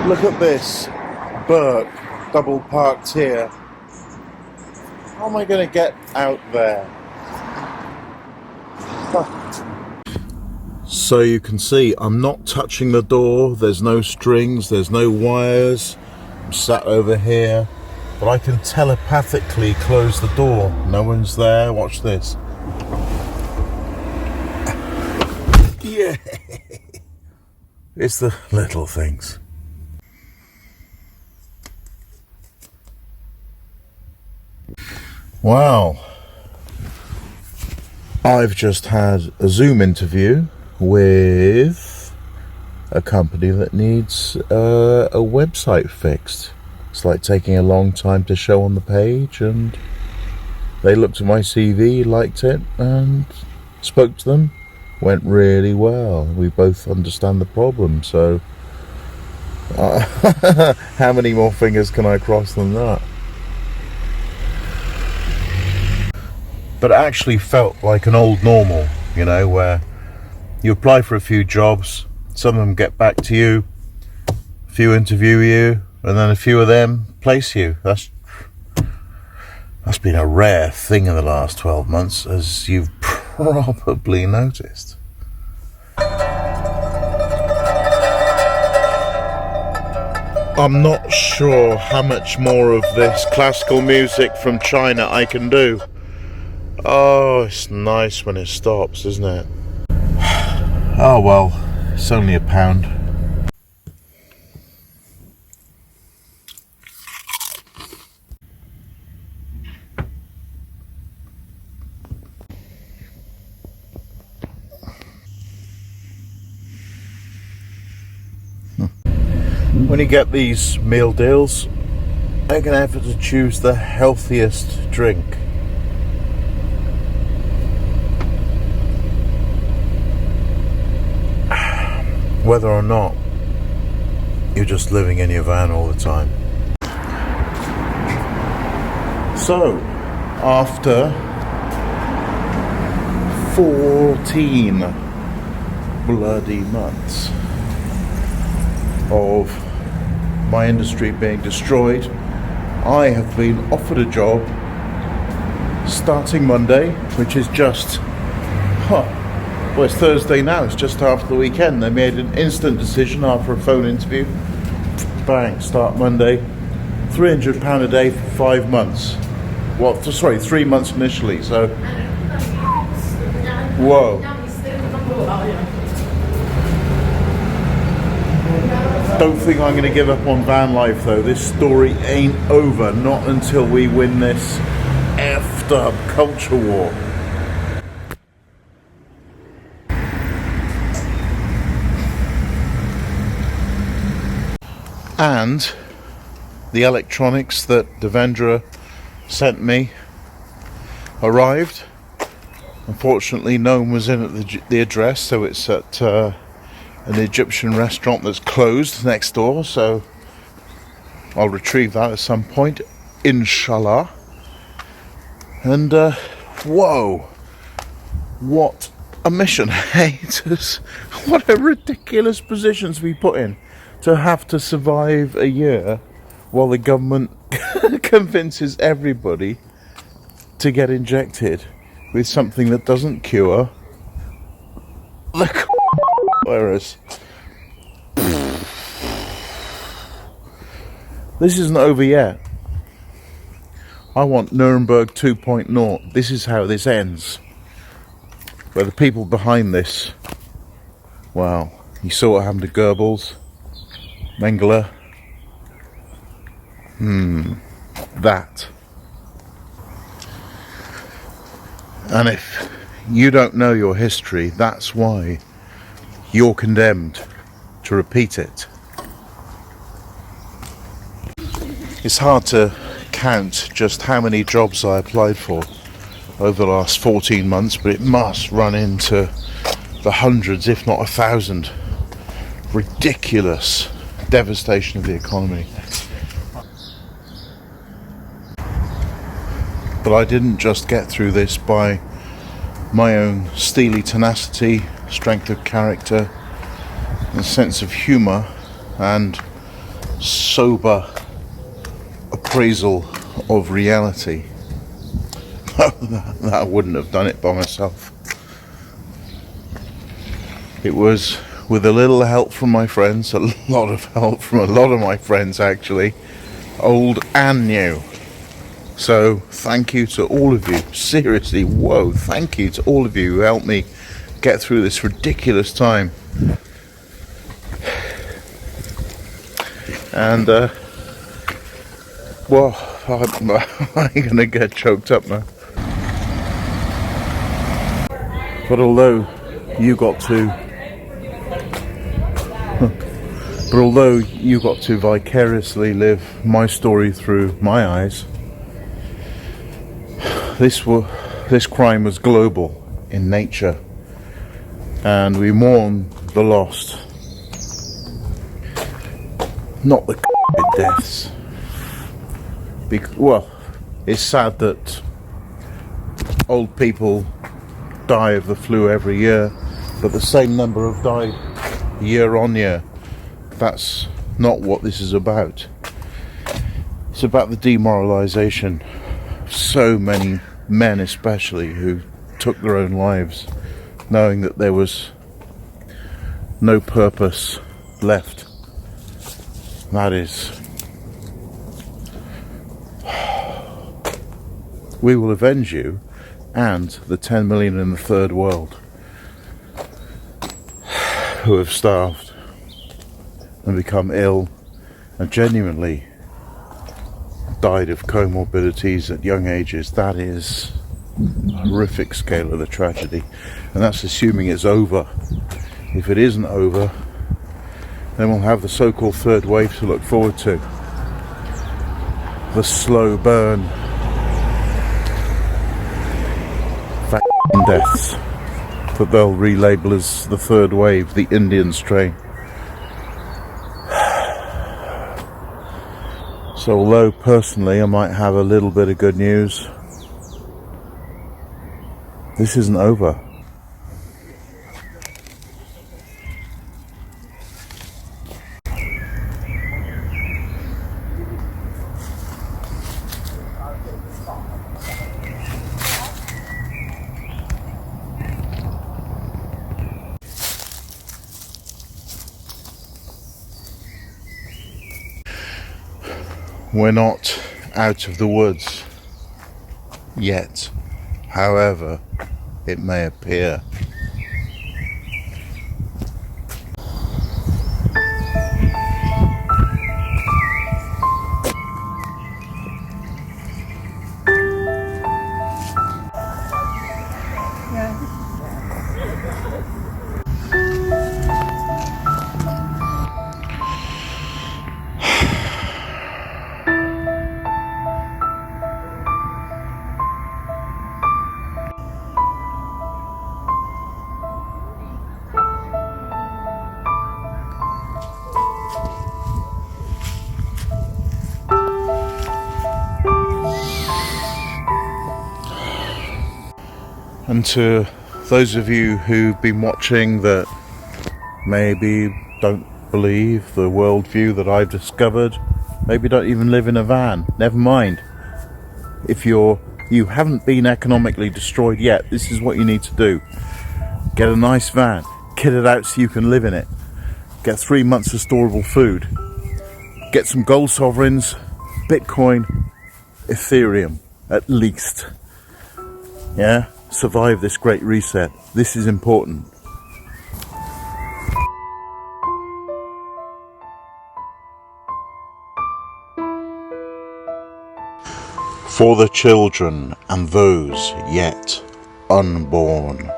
Look at this. Burke, double parked here. How am I going to get out there? So you can see I'm not touching the door. There's no strings, there's no wires. I'm sat over here, but I can telepathically close the door. No one's there. Watch this. Yeah. It's the little things. Wow. I've just had a Zoom interview with a company that needs a website fixed. It's like taking a long time to show on the page, and they looked at my CV, liked it, and spoke to them. Went really well. We both understand the problem, so how many more fingers can I cross than that? But it actually felt like an old normal, you know, where you apply for a few jobs, some of them get back to you, a few interview you, and then a few of them place you. That's been a rare thing in the last 12 months, as you've probably noticed. I'm not sure how much more of this classical music from China I can do. Oh, it's nice when it stops, isn't it? Oh well, it's only £1. When you get these meal deals, I can have to choose the healthiest drink. Whether or not you're just living in your van all the time. So, after 14 bloody months of my industry being destroyed, I have been offered a job starting Monday, which is just, well, it's Thursday now, it's just after the weekend. They made an instant decision after a phone interview. Bang, start Monday. £300 a day for 5 months. Well, sorry, 3 months initially, so. Whoa. Don't think I'm going to give up on VanLife though. This story ain't over, not until we win this effed up culture war. And the electronics that Devendra sent me arrived. Unfortunately, no one was in at the address, so it's at an Egyptian restaurant that's closed next door, so I'll retrieve that at some point, inshallah. And whoa, what a mission. Haters, what a ridiculous position to be put in, to have to survive a year while the government convinces everybody to get injected with something that doesn't cure the virus. This isn't over yet. I want Nuremberg 2.0. This is how this ends. Where the people behind this, wow, you saw what happened to Goebbels, Mengele. That. And if you don't know your history, that's why you're condemned to repeat it. It's hard to count just how many jobs I applied for over the last 14 months, but it must run into the hundreds, if not 1,000. Ridiculous devastation of the economy. But I didn't just get through this by my own steely tenacity, strength of character, and sense of humour, and sober appraisal of reality. I wouldn't have done it by myself. It was with a little help from my friends, a lot of help from a lot of my friends actually, old and new. So thank you to all of you, seriously, whoa, thank you to all of you who helped me get through this ridiculous time. And well, I'm gonna get choked up now. But although you got to vicariously live my story through my eyes, this crime was global in nature, and we mourn the lost, not the deaths. Well, it's sad that old people die of the flu every year, but the same number have died year on year. That's not what this is about. It's about the demoralization of so many men, especially, who took their own lives knowing that there was no purpose left. That is, we will avenge you and the 10 million in the third world who have starved and become ill and genuinely died of comorbidities at young ages. That is a horrific scale of the tragedy, and that's assuming it's over. If it isn't over, then we'll have the so-called third wave to look forward to. The slow burn deaths that they'll relabel as the third wave, the Indian strain. So although personally I might have a little bit of good news, this isn't over. We're not out of the woods yet, however it may appear. And to those of you who've been watching that maybe don't believe the worldview that I've discovered, maybe don't even live in a van, never mind. If you haven't been economically destroyed yet, this is what you need to do. Get a nice van, kit it out so you can live in it. Get 3 months of storable food. Get some gold sovereigns, Bitcoin, Ethereum, at least. Yeah? Survive this great reset. This is important. For the children and those yet unborn.